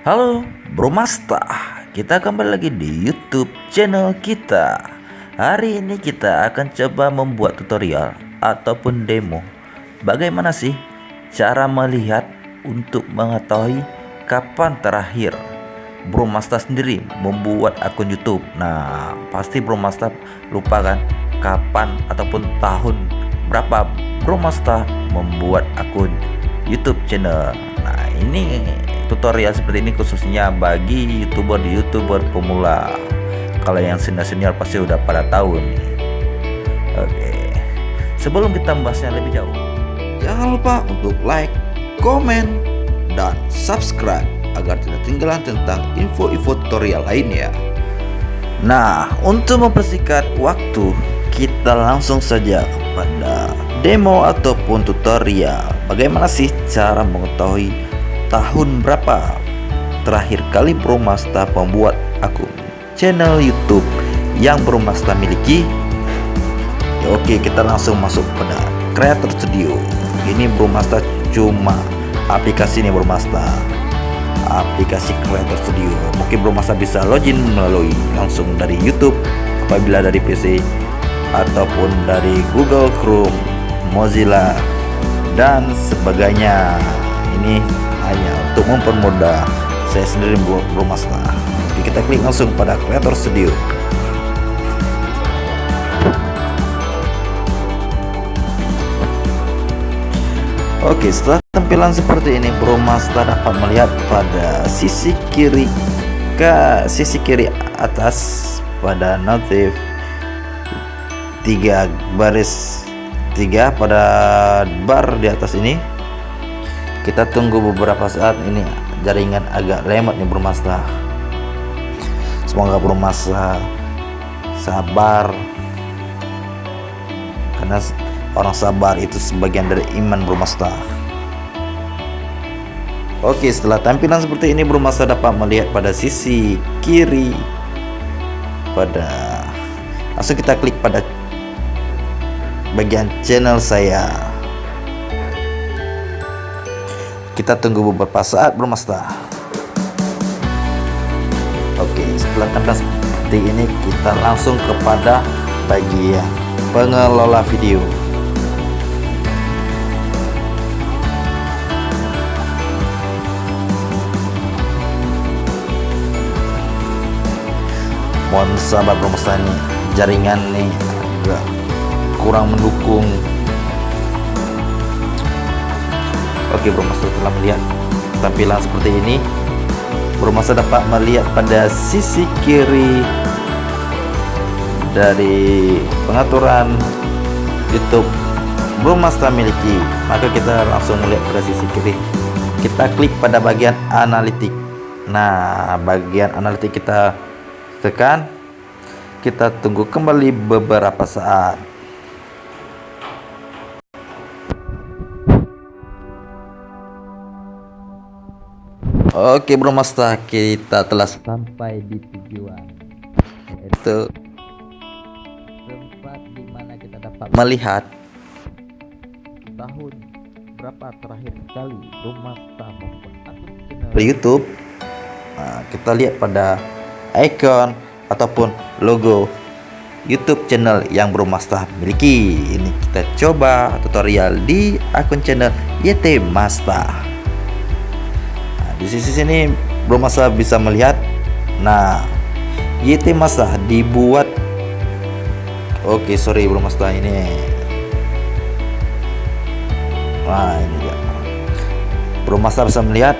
Halo Bro Masta, kita kembali lagi di YouTube channel kita. Hari ini kita akan coba membuat tutorial ataupun demo. Bagaimana sih cara melihat untuk mengetahui kapan terakhir Bro Masta sendiri membuat akun YouTube. Nah, pasti Bro Masta lupa kan kapan ataupun tahun berapa Bro Masta membuat akun YouTube channel. Nah, ini tutorial seperti ini khususnya bagi youtuber pemula. Kalau yang senior pasti udah pada tahu nih. Oke, sebelum kita membahasnya lebih jauh, jangan lupa untuk like, komen, dan subscribe agar tidak ketinggalan tentang info-info tutorial lainnya. Nah, untuk mempersingkat waktu, kita langsung saja kepada demo ataupun tutorial. Bagaimana sih cara mengetahui tahun berapa terakhir kali Bro Masta membuat akun channel YouTube yang Bro Masta miliki? Ya, oke, kita langsung masuk pada Creator Studio. Ini Bro Masta cuma aplikasi ini, Bro Masta aplikasi Creator Studio. Mungkin Bro Masta bisa login melalui langsung dari YouTube apabila dari PC ataupun dari Google Chrome, Mozilla dan sebagainya. Ini hanya untuk mempermudah saya sendiri Bro Masta. Oke, kita klik langsung pada Creator Studio. Oke, setelah tampilan seperti ini, Bro Masta dapat melihat pada sisi kiri atas pada notif 3 baris 3 pada bar di atas ini. Kita tunggu beberapa saat, ini jaringan agak lemot nih Bro Masta. Semoga Bro Masta sabar, karena orang sabar itu sebagian dari iman Bro Masta. Oke, setelah tampilan seperti ini, Bro Masta dapat melihat pada sisi kiri langsung kita klik pada bagian channel saya. Kita tunggu beberapa saat Bro Masta. Oke, setelah tampilan seperti ini, kita langsung kepada bagian pengelola video. Mohon sabar Bro Masta, ini jaringan nih agak kurang mendukung. Oke, Bro Masta telah melihat tampilan seperti ini. Bro Masta dapat melihat pada sisi kiri dari pengaturan YouTube Bro Masta miliki. Maka kita langsung melihat pada sisi kiri. Kita klik pada bagian analitik. Nah, bagian analitik kita tekan. Kita tunggu kembali beberapa saat. Oke Bro Masta, kita telah sampai di tujuan, yaitu tempat dimana kita dapat melihat tahun berapa terakhir kali Bro Masta membuat akun channel YouTube. Nah, kita lihat pada icon ataupun logo YouTube channel yang Bro Masta miliki. Ini kita coba tutorial di akun channel YT Masta. Di sisi sini Bro Masta bisa melihat. Nah, YT Masta dibuat. Oke, sorry Bro Masta, ini. Nah, ini dia. Bro Masta bisa melihat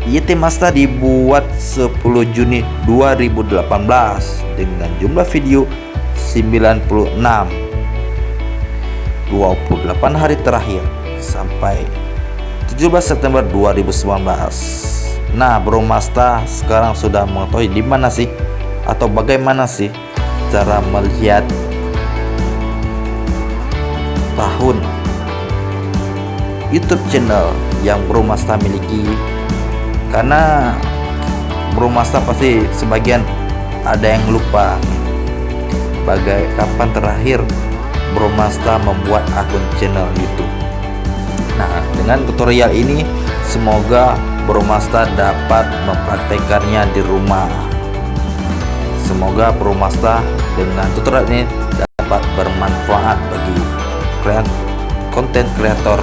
YT Masta dibuat 10 Juni 2018 dengan jumlah video 96, 28 hari terakhir sampai 17 September 2019. Nah, Bro Masta sekarang sudah mengetahui di mana sih atau bagaimana sih cara melihat tahun YouTube channel yang Bro Masta miliki. Karena Bro Masta pasti sebagian ada yang lupa kapan terakhir Bro Masta membuat akun channel YouTube. Nah, dengan tutorial ini semoga Bro Masta dapat mempraktekannya di rumah. Semoga Bro Masta dengan tutorial ini dapat bermanfaat bagi konten kreator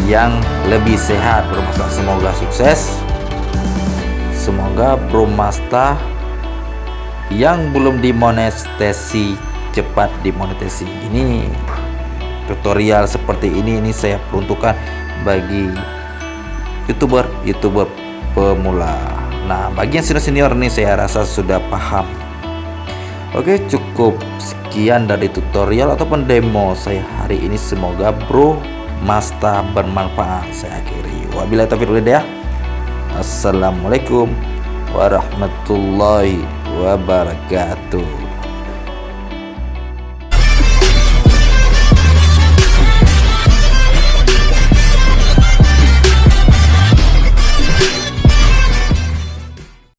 yang lebih sehat. Bro Masta semoga sukses. Semoga Bro Masta yang belum dimonetisasi cepat dimonetisasi. Ini tutorial seperti ini saya peruntukkan bagi youtuber pemula. Nah, bagi yang sudah senior nih saya rasa sudah paham. Oke, cukup sekian dari tutorial ataupun demo saya hari ini. Semoga Bro Masta bermanfaat. Saya akhiri. Wabillahi taufiq wal hidayah. Assalamualaikum warahmatullahi wabarakatuh.